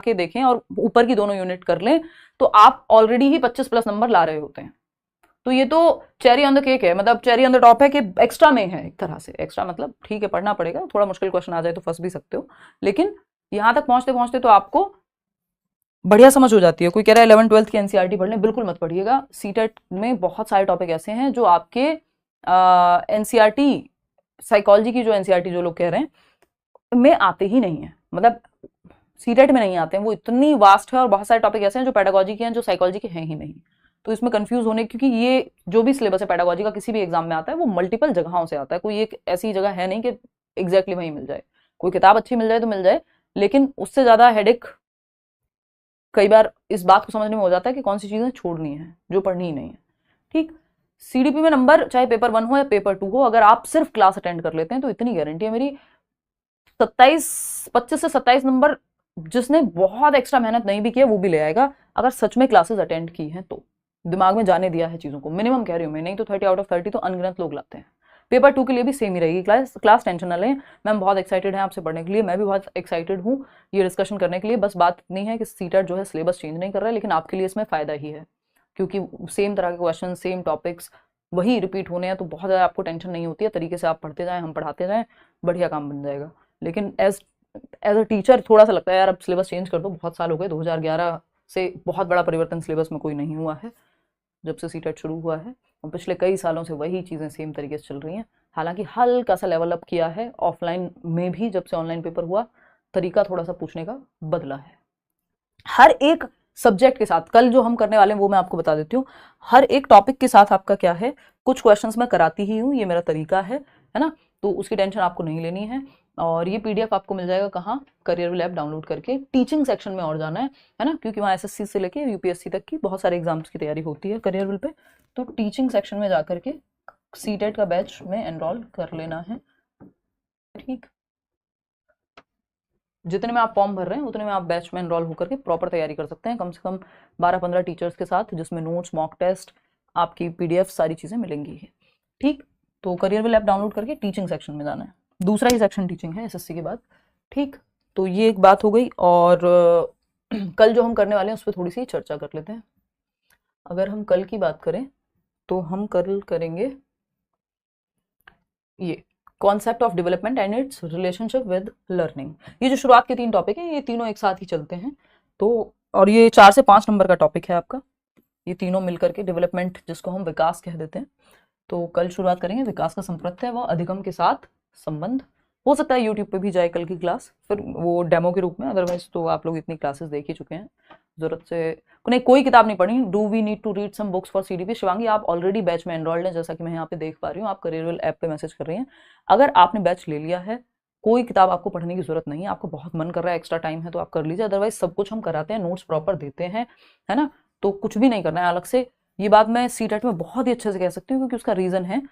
के देखें और ऊपर की दोनों यूनिट कर लें तो आप ऑलरेडी ही 25+ नंबर ला रहे होते हैं। तो ये तो चेरी ऑन द केक है, मतलब चेरी ऑन द टॉप है कि एक्स्ट्रा में है एक तरह से। एक्स्ट्रा मतलब ठीक है, पढ़ना पड़ेगा, थोड़ा मुश्किल क्वेश्चन आ जाए तो फंस भी सकते हो, लेकिन यहां तक पहुंचते पहुंचते तो आपको बढ़िया समझ हो जाती है। कोई कह रहा है 11th-12th की एनसीईआरटी पढ़ लें, बिल्कुल मत पढ़िएगा। सीटेट में बहुत सारे टॉपिक ऐसे हैं जो आपके एनसीईआरटी साइकोलॉजी की जो एनसीईआरटी जो लोग कह रहे हैं में आते ही नहीं है, मतलब सीटेट में नहीं आते हैं, वो इतनी वास्ट है। और बहुत सारे टॉपिक ऐसे हैं जो पेडागोजी के हैं जो साइकोलॉजी के हैं ही नहीं। तो इसमें कंफ्यूज होने, क्योंकि ये जो भी सिलेबस है पेडागोजी का किसी भी एग्जाम में आता है वो मल्टीपल जगहों से आता है, कोई एक ऐसी जगह है नहीं कि एग्जैक्टली वहीं मिल जाए। कोई किताब अच्छी मिल जाए तो मिल जाए, लेकिन उससे ज्यादा हेडेक कई बार इस बात को समझने में हो जाता है कि कौन सी चीजें छोड़नी है जो पढ़नी ही नहीं है। ठीक, सीडीपी में नंबर चाहे पेपर 1 हो या पेपर 2 हो, अगर आप सिर्फ क्लास अटेंड कर लेते हैं तो इतनी गारंटी है मेरी, 25 से 27 नंबर जिसने बहुत एक्स्ट्रा मेहनत नहीं भी किया वो भी ले आएगा, अगर सच में क्लासेस अटेंड की हैं तो, दिमाग में जाने दिया है चीजों को। मिनिमम कह रही हूँ मैं, नहीं तो 30 आउट ऑफ 30 तो अनगिनत लोग लाते हैं। पेपर 2 के लिए भी सेम ही रहेगी क्लास टेंशन ना लें। मैम बहुत एक्साइटेड है आपसे पढ़ने के लिए, मैं भी बहुत एक्साइटेड हूँ ये डिस्कशन करने के लिए। बस बात इतनी है कि सीटेट जो है सिलेबस चेंज नहीं कर रहा है, लेकिन आपके लिए इसमें फायदा ही है, क्योंकि सेम तरह के क्वेश्चन, सेम टॉपिक्स वही रिपीट होने हैं, तो बहुत ज़्यादा आपको टेंशन नहीं होती है। तरीके से आप पढ़ते जाएं, हम पढ़ाते जाएं, बढ़िया काम बन जाएगा। लेकिन एज अ टीचर थोड़ा सा लगता है यार अब सिलेबस चेंज कर दो, बहुत साल हो गए, 2011 से बहुत बड़ा परिवर्तन सिलेबस में कोई नहीं हुआ है जब से सीटेट शुरू हुआ है, और पिछले कई सालों से वही चीज़ें सेम तरीके से चल रही हैं। हालांकि हल्का सा लेवल अप किया है ऑफलाइन में भी, जब से ऑनलाइन पेपर हुआ तरीका थोड़ा सा पूछने का बदला है। हर एक सब्जेक्ट के साथ कल जो हम करने वाले हैं वो मैं आपको बता देती हूँ। हर एक टॉपिक के साथ आपका क्या है, कुछ क्वेश्चंस मैं कराती ही हूँ, ये मेरा तरीका है ना, तो उसकी टेंशन आपको नहीं लेनी है। और ये पीडीएफ आपको मिल जाएगा कहाँ, करियर ऐप डाउनलोड करके। टीचिंग सेक्शन में और जाना है ना, क्योंकि वहाँ एसएससी से लेके यूपीएससी तक की बहुत सारे एग्जाम्स की तैयारी होती है करियर पे। तो टीचिंग सेक्शन में जाकर के सीटेट का बैच में एनरोल कर लेना है। ठीक, जितने में आप फॉर्म भर रहे हैं उतने में आप बैच में एनरोल होकर के प्रॉपर तैयारी कर सकते हैं, कम से कम 12-15 टीचर्स के साथ, जिसमें नोट्स, मॉक टेस्ट, आपकी पीडीएफ, सारी चीज़ें मिलेंगी। ठीक, तो करियर ऐप डाउनलोड करके टीचिंग सेक्शन में जाना है, दूसरा ही सेक्शन टीचिंग है एसएससी के बाद। ठीक, तो ये एक बात हो गई। और कल जो हम करने वाले हैं उस पर थोड़ी सी चर्चा कर लेते हैं। अगर हम कल की बात करें तो हम कल करेंगे ये concept of development and it's relationship with learning. ये जो शुरुआत के 3 टॉपिक हैं ये तीनों एक साथ ही चलते हैं, तो और ये 4 से 5 नंबर का टॉपिक है आपका, ये तीनों मिलकर के डेवलपमेंट, जिसको हम विकास कह देते हैं। तो कल शुरुआत करेंगे विकास का संप्रत्यय व अधिगम के साथ संबंध। हो सकता है यूट्यूब पे भी जाए कल की क्लास, फिर वो डेमो के रूप में, अदरवाइज तो आप लोग इतनी क्लासेस देख ही चुके हैं, जरूरत से नहीं, कोई किताब नहीं पढ़ी। Do we need to read some books for CDP? Shivangi आप ऑलरेडी बैच में एनरोल्ड हैं, जैसा कि मैं यहाँ पे देख पा रही हूँ, आप करियर ऐप पे मैसेज कर रही हैं। अगर आपने बैच ले लिया है, कोई किताब आपको पढ़ने की जरूरत नहीं है। आपको बहुत मन कर रहा है, एक्स्ट्रा टाइम है तो आप कर लीजिए, अदरवाइज सब कुछ हम कराते हैं, नोट्स प्रॉपर देते हैं, है ना, तो कुछ भी नहीं करना है अलग से। ये बात मैं सीटेट में बहुत ही अच्छे से कह सकती हूँ, क्योंकि उसका रीजन है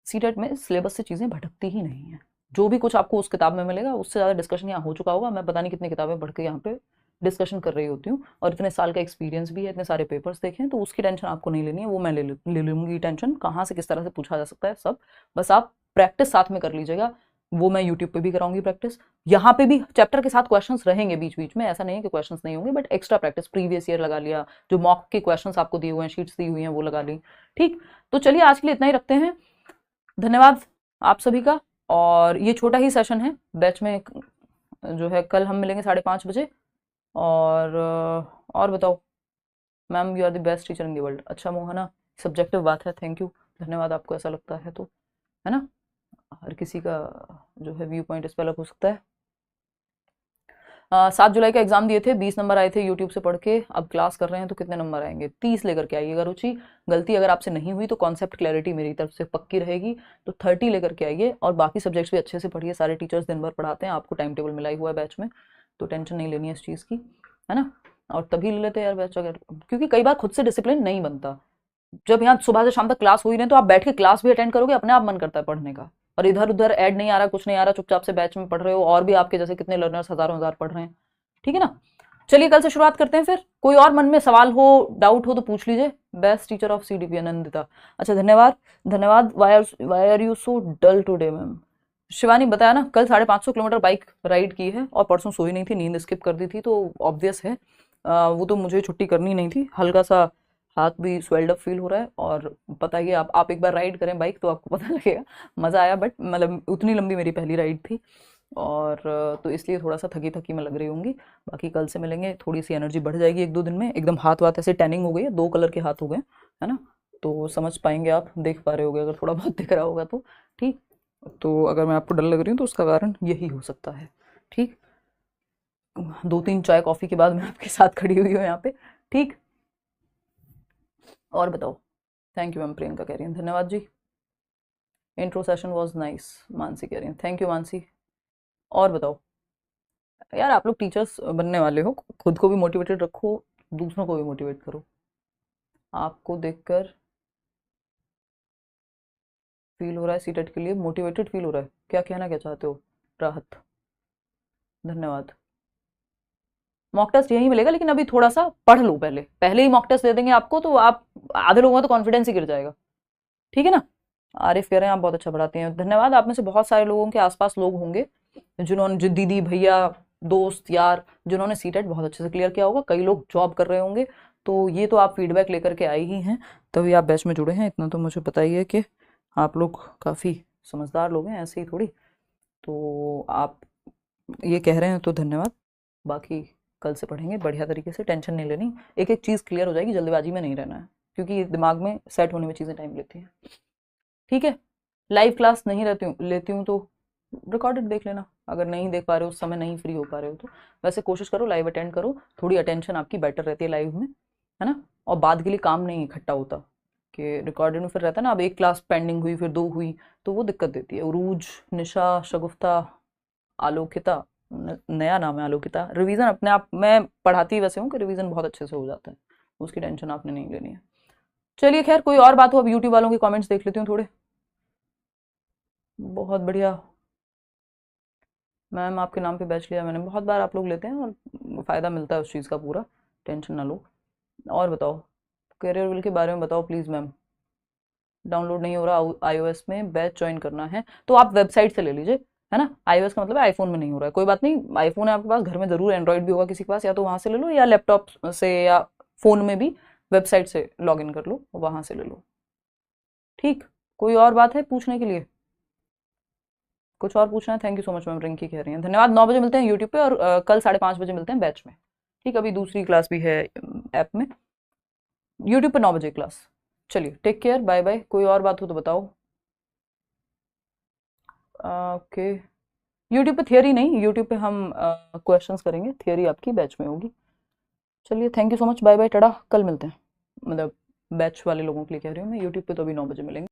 सीटेट में सिलेबस से चीजें भटकती ही नहीं है। जो भी कुछ आपको उस किताब में मिलेगा उससे ज्यादा डिस्कशन यहाँ हो चुका होगा। मैं पता नहीं कितनी किताबें पढ़ के यहाँ पे डिस्कशन कर रही होती हूँ, और इतने साल का एक्सपीरियंस भी है, इतने सारे पेपर्स देखे हैं, तो उसकी टेंशन आपको नहीं लेनी है, वो मैं ले लूंगी टेंशन, कहाँ से किस तरह से पूछा जा सकता है सब। बस आप प्रैक्टिस साथ में कर लीजिएगा, वो मैं यूट्यूब पे भी कराऊंगी प्रैक्टिस। यहाँ पे भी चैप्टर के साथ क्वेश्चंस रहेंगे बीच बीच में, ऐसा नहीं है कि क्वेश्चंस नहीं होंगे, but extra practice previous year लगा लिया, जो मॉक के क्वेश्चंस आपको दिए हुए हैं, शीट्स दी हुई हैं, वो लगा ली। ठीक, तो चलिए आज के लिए इतना ही रखते हैं। धन्यवाद आप सभी का। और ये छोटा ही सेशन है बैच में जो है, कल हम मिलेंगे 5:30 बजे। और बताओ ma'am, you are the best teacher in the world. अच्छा मोहना, सब्जेक्टिव बात है, थैंक यू, धन्यवाद, आपको ऐसा लगता है तो, है ना, हर किसी का जो है व्यू पॉइंट इस पर अलग हो सकता है। 7 जुलाई का एग्जाम दिए थे, 20 नंबर आए थे यूट्यूब से पढ़ के, अब क्लास कर रहे हैं तो कितने नंबर आएंगे? 30 लेकर के आइएगा। रुचि, गलती अगर आपसे नहीं हुई तो कॉन्सेप्ट क्लैरिटी मेरी तरफ से पक्की रहेगी, तो 30 लेकर के आइए। और बाकी सब्जेक्ट्स भी अच्छे से पढ़िए, सारे टीचर्स दिन भर पढ़ाते हैं, आपको टाइम टेबल मिला ही हुआ है बैच में, तो टेंशन नहीं लेनी है इस चीज़ की, है ना। और तभी ले लेते हैं यार बैच, अगर, क्योंकि कई बार खुद से डिसिप्लिन नहीं बनता। जब यहाँ सुबह से शाम तक क्लास हो ही नहीं तो आप बैठ के क्लास भी अटेंड करोगे, अपने आप मन करता है पढ़ने का, और इधर उधर ऐड नहीं आ रहा, कुछ नहीं आ रहा, चुपचाप से बैच में पढ़ रहे हो, और भी आपके जैसे कितने लर्नर्स हजारों हजार पढ़ रहे हैं। ठीक है ना, चलिए कल से शुरुआत करते हैं फिर। कोई और मन में सवाल हो, डाउट हो तो पूछ लीजिए। Best teacher of CDP, Anandita. अच्छा धन्यवाद, धन्यवाद। Why are you so dull today ma'am? Shivani बताया ना, कल 550 किलोमीटर बाइक राइड की है और परसों सोई नहीं थी, नींद स्किप कर दी थी, तो ऑब्वियस है वो तो मुझे छुट्टी करनी नहीं थी। हल्का सा हाथ भी स्वेल्ड अप फील हो रहा है, और पता ही है, आप एक बार राइड करें बाइक तो आपको पता लगेगा। मज़ा आया, बट मतलब उतनी लंबी मेरी पहली राइड थी, और तो इसलिए थोड़ा सा थकी थकी मैं लग रही होंगी। बाकी कल से मिलेंगे, थोड़ी सी एनर्जी बढ़ जाएगी 1-2 दिन में। एकदम हाथ वाथ ऐसे टैनिंग हो गई है, 2 कलर के हाथ हो गए, है ना, तो समझ पाएंगे आप, देख पा रहे होगे अगर थोड़ा बहुत दिख रहा होगा तो। ठीक, तो अगर मैं आपको डर लग रही हूँ तो उसका कारण यही हो सकता है। ठीक, 2-3 चाय कॉफ़ी के बाद मैं आपके साथ खड़ी हुई हूँ यहाँ पे। ठीक, और बताओ। थैंक यू मैम, प्रियंका कह रही हैं धन्यवाद जी। Intro session was nice, Mansi कह रही हैं थैंक यू मानसी। और बताओ यार, आप लोग टीचर्स बनने वाले हो, खुद को भी मोटिवेटेड रखो, दूसरों को भी मोटिवेट करो। आपको देखकर फील हो रहा है सीटेट के लिए मोटिवेटेड फील हो रहा है, क्या कहना क्या चाहते हो? राहत, धन्यवाद। मॉक टेस्ट यही मिलेगा, लेकिन अभी थोड़ा सा पढ़ लो, पहले पहले ही मॉक टेस्ट दे देंगे आपको तो आप, आधे लोगों का तो कॉन्फिडेंस ही गिर जाएगा। ठीक है ना। आरिफ कह रहे हैं आप बहुत अच्छा पढ़ाते हैं, धन्यवाद। आप में से बहुत सारे लोगों के आसपास लोग होंगे जिन्होंने, जो दीदी भैया दोस्त यार, जिन्होंने सीटेट बहुत अच्छे से क्लियर किया होगा, कई लोग जॉब कर रहे होंगे, तो ये तो आप फीडबैक लेकर के आए ही हैं, तभी आप बैच में जुड़े हैं। इतना तो मुझे पता ही है कि आप लोग काफ़ी समझदार लोग हैं, ऐसे ही थोड़ी। तो आप ये कह रहे हैं तो धन्यवाद। बाकी कल से पढ़ेंगे बढ़िया तरीके से, टेंशन नहीं लेनी, एक एक चीज़ क्लियर हो जाएगी, जल्दबाजी में नहीं रहना है, क्योंकि दिमाग में सेट होने में चीज़ें टाइम लेती हैं। ठीक है, लाइव क्लास नहीं लेती हूँ तो रिकॉर्डेड देख लेना, अगर नहीं देख पा रहे हो, उस समय नहीं फ्री हो पा रहे हो तो। वैसे कोशिश करो लाइव अटेंड करो, थोड़ी अटेंशन आपकी बेटर रहती है लाइव में, है ना। और बाद के लिए काम नहीं इकट्ठा होता, कि रिकॉर्डेड में फिर रहता है ना, अब एक क्लास पेंडिंग हुई फिर 2 हुई, तो वो दिक्कत देती है। उरूज, निशा, शगुफ्ता, आलोकिता, नया नाम है आलोकिता, रिवीजन अपने आप, मैं पढ़ाती वैसे हूँ कि रिवीजन बहुत अच्छे से हो जाता है, उसकी टेंशन आपने नहीं लेनी है। चलिए खैर, कोई और बात हो, अब यूट्यूब वालों के कमेंट्स देख लेती हूँ थोड़े। बहुत बढ़िया मैम, आपके नाम पे बैच लिया मैंने, बहुत बार आप लोग लेते हैं और फ़ायदा मिलता है उस चीज़ का पूरा, टेंशन ना लो। और बताओ, करियर विल के बारे में बताओ प्लीज़ मैम। डाउनलोड नहीं हो रहा आईओएस में, बैच ज्वाइन करना है तो आप वेबसाइट से ले लीजिए, है ना। आईओएस का मतलब है आईफोन में नहीं हो रहा है, कोई बात नहीं, आईफोन है आपके पास, घर में ज़रूर एंड्रॉइड भी होगा किसी के पास, या तो वहाँ से ले लो, या लैपटॉप से या फ़ोन में भी वेबसाइट से लॉग इन कर लो, वहाँ से ले लो। ठीक, कोई और बात है पूछने के लिए? कुछ और पूछना है? Thank you so much ma'am, Rinki कह रही हैं धन्यवाद। 9 बजे मिलते हैं यूट्यूब पे, और कल 5:30 बजे मिलते हैं बैच में। ठीक, अभी दूसरी क्लास भी है ऐप में, यूट्यूब पे 9 बजे क्लास। चलिए टेक केयर, बाय बाय। कोई और बात हो तो बताओ। ओके, यूट्यूब पे थियरी नहीं, यूट्यूब पे हम क्वेश्चंस करेंगे, थियरी आपकी बैच में होगी। चलिए thank you so much, bye bye tata, कल मिलते हैं, मतलब बैच वाले लोगों के लिए कह रही हूँ मैं, यूट्यूब पे तो अभी 9 बजे मिलेंगे।